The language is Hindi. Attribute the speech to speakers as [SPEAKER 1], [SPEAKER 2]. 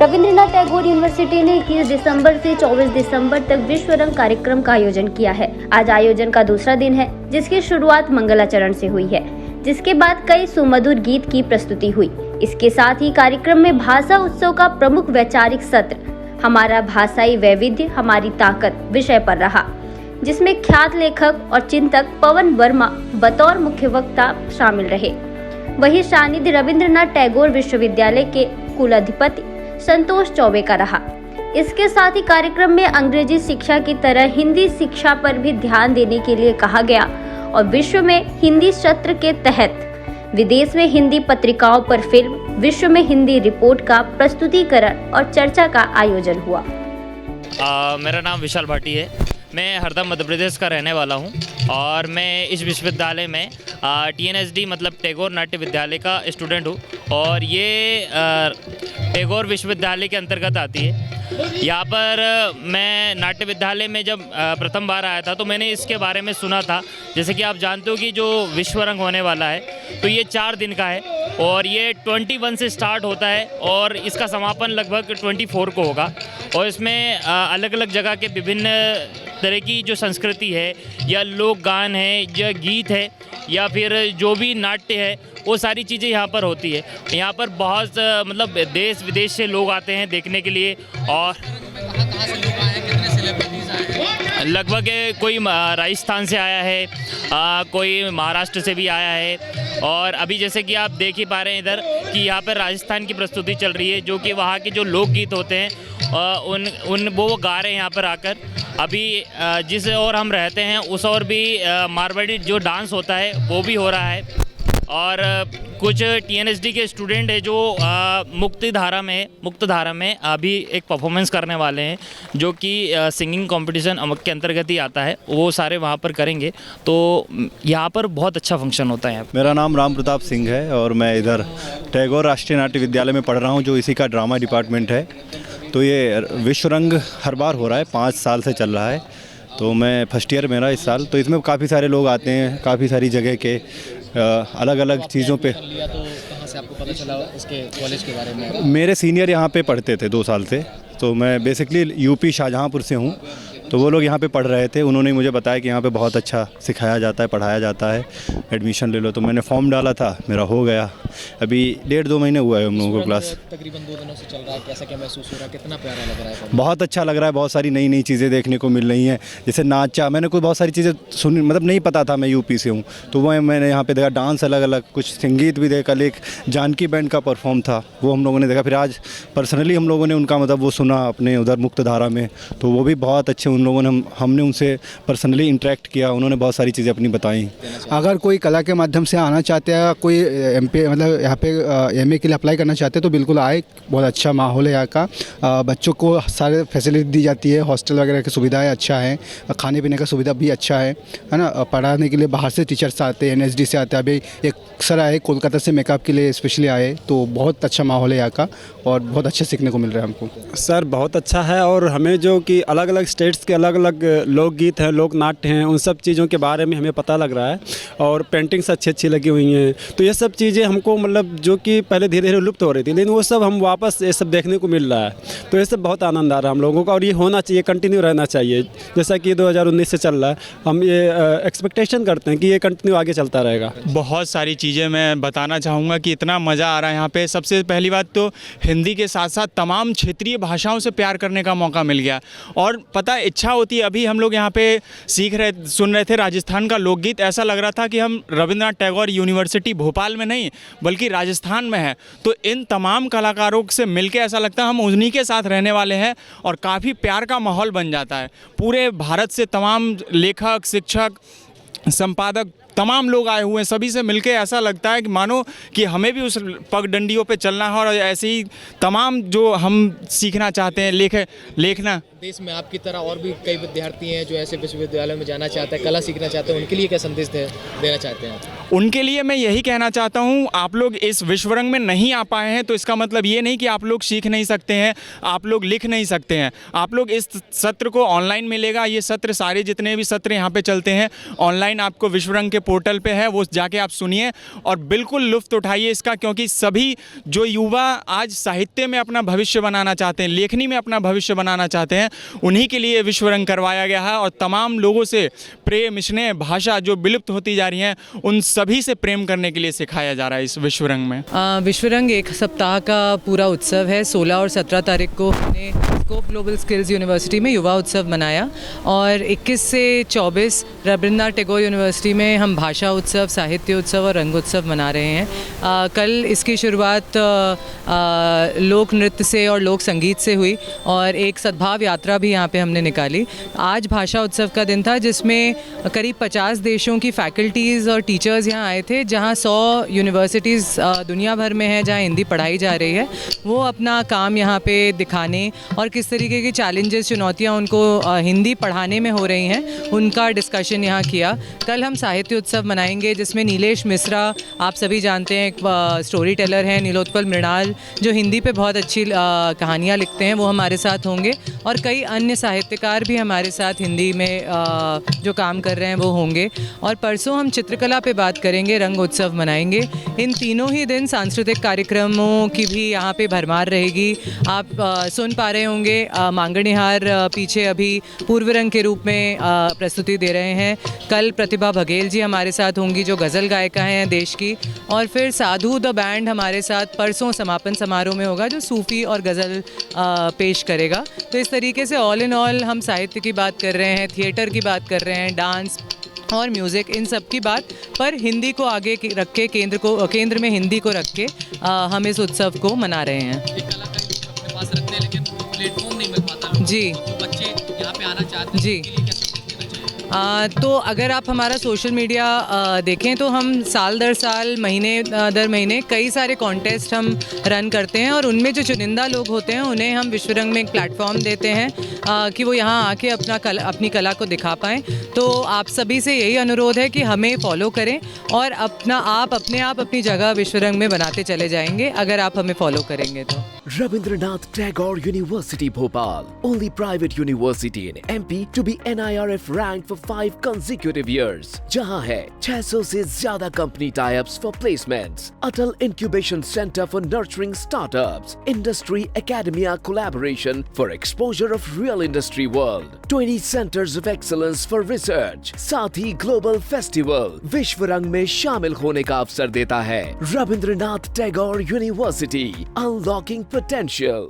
[SPEAKER 1] रविंद्रनाथ टैगोर यूनिवर्सिटी ने 21 दिसंबर से 24 दिसंबर तक विश्व रंग कार्यक्रम का आयोजन किया है। आज आयोजन का दूसरा दिन है, जिसकी शुरुआत मंगलाचरण से हुई है, जिसके बाद कई सुमधुर गीत की प्रस्तुति हुई। इसके साथ ही कार्यक्रम में भाषा उत्सव का प्रमुख वैचारिक सत्र हमारा भाषाई वैविध्य हमारी ताकत विषय पर रहा, जिसमें ख्यात लेखक और चिंतक पवन वर्मा बतौर मुख्य वक्ता शामिल रहे। वहीं सानिध्य रविंद्रनाथ टैगोर विश्वविद्यालय के कुलाधिपति संतोष चौबे का रहा। इसके साथ ही कार्यक्रम में अंग्रेजी शिक्षा की तरह हिंदी शिक्षा पर भी ध्यान देने के लिए कहा गया और विश्व में हिंदी सत्र के तहत विदेश में हिंदी पत्रिकाओं पर फिल्म, विश्व में हिंदी रिपोर्ट का प्रस्तुतिकरण और चर्चा का आयोजन हुआ।
[SPEAKER 2] मेरा नाम विशाल भाटी है। मैं हरदा मध्य प्रदेश का रहने वाला हूं और मैं इस विश्वविद्यालय में TNSD मतलब टैगोर नाट्य विद्यालय का स्टूडेंट हूं और ये टैगोर विश्वविद्यालय के अंतर्गत आती है। यहाँ पर मैं नाट्य विद्यालय में जब प्रथम बार आया था तो मैंने इसके बारे में सुना था। जैसे कि आप जानते हो कि जो विश्व रंग होने वाला है तो ये 4 दिन का है और ये 21 से स्टार्ट होता है और इसका समापन लगभग 24 को होगा। और इसमें अलग अलग जगह के विभिन्न तरह की जो संस्कृति है या लोक गान है या गीत है या फिर जो भी नाट्य है वो सारी चीज़ें यहाँ पर होती है। यहाँ पर बहुत मतलब देश विदेश से लोग आते हैं देखने के लिए और लगभग कोई राजस्थान से आया है, कोई महाराष्ट्र से भी आया है और अभी जैसे कि आप देख ही पा रहे हैं इधर कि यहाँ पर राजस्थान की प्रस्तुति चल रही है, जो कि वहाँ के जो लोकगीत होते हैं वो गा रहे हैं यहाँ पर आकर। अभी जिस ओर हम रहते हैं उस ओर भी मारवाड़ी जो डांस होता है वो भी हो रहा है और कुछ TNSD के स्टूडेंट है जो मुक्तधारा में अभी एक परफॉर्मेंस करने वाले हैं, जो कि सिंगिंग कंपटीशन के अंतर्गत ही आता है। वो सारे वहाँ पर करेंगे तो यहाँ पर बहुत अच्छा फंक्शन होता है।
[SPEAKER 3] मेरा नाम राम प्रताप सिंह है और मैं इधर टैगोर राष्ट्रीय नाट्य विद्यालय में पढ़ रहा हूँ, जो इसी का ड्रामा डिपार्टमेंट है। तो ये विश्व रंग हर बार हो रहा है, 5 साल से चल रहा है। तो मैं फर्स्ट ईयर मेरा इस साल, तो इसमें काफ़ी सारे लोग आते हैं, काफ़ी सारी जगह के अलग अलग चीज़ों पे।
[SPEAKER 4] तो कहाँ से आपको पता चला इसके कॉलेज के बारे में?
[SPEAKER 3] मेरे सीनियर यहाँ पे पढ़ते थे 2 साल से, तो मैं बेसिकली यूपी शाहजहाँपुर से हूँ। तो वो लोग यहाँ पे पढ़ रहे थे, उन्होंने मुझे बताया कि यहाँ पे बहुत अच्छा सिखाया जाता है, पढ़ाया जाता है, एडमिशन ले लो। तो मैंने फॉर्म डाला था, मेरा हो गया। अभी 1.5-2 महीने हुआ है हम लोगों को क्लास।
[SPEAKER 4] तकरीबन 2 दिनों से चल रहा है, कैसा क्या महसूस हो रहा है? कितना प्यारा लग रहा है?
[SPEAKER 3] बहुत अच्छा लग रहा है, बहुत सारी नई नई चीज़ें देखने को मिल रही हैं। जैसे नाचा, मैंने कोई बहुत सारी चीज़ें सुनी, मतलब नहीं पता था, मैं यूपी से हूँ तो वो मैंने यहाँ पे देखा। डांस अलग अलग, कुछ संगीत भी देखा, एक जानकी बैंड का परफॉर्म था वो हम लोगों ने देखा। फिर आज पर्सनली हम लोगों ने उनका मतलब वो सुना अपने उधर मुक्तधारा में, तो वो भी बहुत अच्छे उन लोगों ने, हमने उनसे पर्सनली इंटरेक्ट किया, उन्होंने बहुत सारी चीज़ें अपनी बताई।
[SPEAKER 5] अगर कोई कला के माध्यम से आना चाहते हैं, कोई MP मतलब यहाँ पे MA के लिए अप्लाई करना चाहते हैं तो बिल्कुल आए। बहुत अच्छा माहौल है यहाँ का, बच्चों को सारे फैसिलिटी दी जाती है, हॉस्टल वगैरह की सुविधाएं अच्छा है, खाने पीने का सुविधा भी अच्छा है ना। पढ़ाने के लिए बाहर से टीचर्स आते हैं, NSD से आते हैं। अभी एक सर आए कोलकाता से मेकअप के लिए स्पेशली आए, तो बहुत अच्छा माहौल है यहाँ का और बहुत अच्छा सीखने को मिल रहा है हमको।
[SPEAKER 6] सर बहुत अच्छा है और हमें जो कि अलग अलग स्टेट्स के अलग अलग लोकगीत हैं, लोक नाट्य हैं, उन सब चीज़ों के बारे में हमें पता लग रहा है और पेंटिंग्स अच्छी लगी हुई हैं। तो ये सब चीज़ें हमको मतलब जो कि पहले धीरे धीरे लुप्त हो रही थी, लेकिन वो सब हम वापस ये सब देखने को मिल रहा है। तो ये सब बहुत आनंद आ रहा है हम लोगों का और ये होना चाहिए, कंटिन्यू रहना चाहिए। जैसा कि 2019 से चल रहा है, हम ये एक्सपेक्टेशन करते हैं कि ये कंटिन्यू आगे चलता रहेगा।
[SPEAKER 7] बहुत सारी चीज़ें मैं बताना चाहूँगा कि इतना मज़ा आ रहा है यहाँ पे। सबसे पहली बात तो हिंदी के साथ साथ तमाम क्षेत्रीय भाषाओं से प्यार करने का मौका मिल गया और पता इच्छा होती है। अभी हम लोग यहाँ पे सुन रहे थे राजस्थान का लोकगीत, ऐसा लग रहा था कि हम रविंद्रनाथ टैगोर यूनिवर्सिटी भोपाल में नहीं बल्कि राजस्थान में है। तो इन तमाम कलाकारों से मिलके ऐसा लगता है हम उन्हीं के साथ रहने वाले हैं और काफ़ी प्यार का माहौल बन जाता है। पूरे भारत से तमाम लेखक, शिक्षक, संपादक, तमाम लोग आए हुए हैं। सभी से मिलके ऐसा लगता है कि मानो कि हमें भी उस पगडंडियों पे चलना है और ऐसे ही तमाम जो हम सीखना चाहते हैं, लेखना
[SPEAKER 4] देश में आपकी तरह और भी कई विद्यार्थी हैं जो ऐसे विश्वविद्यालय में जाना चाहते हैं, कला सीखना चाहते हैं, उनके लिए क्या संदेश देना चाहते हैं?
[SPEAKER 7] उनके लिए मैं यही कहना चाहता हूँ, आप लोग इस विश्वरंग में नहीं आ पाए हैं तो इसका मतलब ये नहीं कि आप लोग सीख नहीं सकते हैं, आप लोग लिख नहीं सकते हैं। आप लोग इस सत्र को ऑनलाइन मिलेगा, ये सत्र सारे जितने भी सत्र यहाँ पे चलते हैं ऑनलाइन आपको विश्वरंग के पोर्टल पे है, वो जाके आप सुनिए और बिल्कुल लुत्फ़ उठाइए इसका, क्योंकि सभी जो युवा आज साहित्य में अपना भविष्य बनाना चाहते हैं, लेखनी में अपना भविष्य बनाना चाहते हैं, उन्हीं के लिए विश्वरंग करवाया गया है। और तमाम लोगों से प्रेम, स्नेह, भाषा जो विलुप्त होती जा रही हैं उन सभी से प्रेम करने के लिए सिखाया जा रहा है इस विश्वरंग में।
[SPEAKER 8] विश्वरंग एक सप्ताह का पूरा उत्सव है। 16 और 17 तारीख को हमने स्कोप ग्लोबल स्किल्स यूनिवर्सिटी में युवा उत्सव मनाया और 21 से 24 रविंद्रनाथ टैगोर यूनिवर्सिटी में हम भाषा उत्सव, साहित्य उत्सव और रंगोत्सव मना रहे हैं। कल इसकी शुरुआत लोक नृत्य से और लोक संगीत से हुई और एक सद्भाव यात्रा भी यहाँ पे हमने निकाली। आज भाषा उत्सव का दिन था जिसमें करीब 50 देशों की फैकल्टीज़ और टीचर्स यहाँ आए थे। जहाँ 100 यूनिवर्सिटीज़ दुनिया भर में है जहाँ हिंदी पढ़ाई जा रही है, वो अपना काम यहाँ पे दिखाने और किस तरीके की चैलेंजेस, चुनौतियाँ उनको हिंदी पढ़ाने में हो रही हैं, उनका डिस्कशन यहाँ किया। कल हम साहित्य उत्सव मनाएंगे जिसमें नीलेश मिश्रा, आप सभी जानते हैं, एक स्टोरी टेलर हैं, नीलोत्पल मृणाल जो हिंदी पे बहुत अच्छी कहानियाँ लिखते हैं, वो हमारे साथ होंगे और कई अन्य साहित्यकार भी हमारे साथ हिंदी में जो काम कर रहे हैं वो होंगे। और परसों हम चित्रकला पे बात करेंगे, रंग उत्सव मनाएंगे। इन तीनों ही दिन सांस्कृतिक कार्यक्रमों की भी यहाँ पे भरमार रहेगी। आप सुन पा रहे होंगे मांगणिहार पीछे अभी पूर्व रंग के रूप में प्रस्तुति दे रहे हैं। कल प्रतिभा बघेल जी हमारे साथ होंगी जो गज़ल गायिका हैं देश की, और फिर साधु द बैंड हमारे साथ परसों समापन समारोह में होगा जो सूफ़ी और गज़ल पेश करेगा। तो इस तरीके से ऑल इन ऑल हम साहित्य की बात कर रहे हैं, थिएटर की बात कर रहे हैं, डांस और म्यूज़िक, इन सब की बात, पर हिंदी को आगे रख के, केंद्र में हिंदी को रख के हम इस उत्सव को मना रहे हैं।
[SPEAKER 4] अपने पास रखते हैं लेकिन प्लेटफॉर्म नहीं मिल पाता लोगों
[SPEAKER 8] जी।
[SPEAKER 4] को, तो बच्चे यहाँ पे आना चाहते हैं,
[SPEAKER 8] जी।
[SPEAKER 4] उनके लिए क्या संदेश देना चाहिए?
[SPEAKER 8] तो अगर आप हमारा सोशल मीडिया देखें तो हम साल दर साल, महीने दर महीने कई सारे कॉन्टेस्ट हम रन करते हैं और उनमें जो चुनिंदा लोग होते हैं उन्हें हम विश्वरंग में एक प्लेटफॉर्म देते हैं कि वो यहाँ आके अपनी कला को दिखा पाएँ। तो आप सभी से यही अनुरोध है कि हमें फॉलो करें और अपने आप अपनी जगह विश्वरंग में बनाते चले जाएंगे अगर आप हमें फॉलो करेंगे तो।
[SPEAKER 9] Rabindranath Tagore University Bhopal, only private university in MP to be NIRF ranked for 5 consecutive years. जहां है 600 से ज्यादा company tie-ups for placements, Atal Incubation Center for nurturing startups, Industry Academia collaboration for exposure of real industry world, 20 centers of excellence for research, साथ ही global festival विश्वरंग में शामिल होने का अवसर देता है। Rabindranath Tagore University, unlocking potential.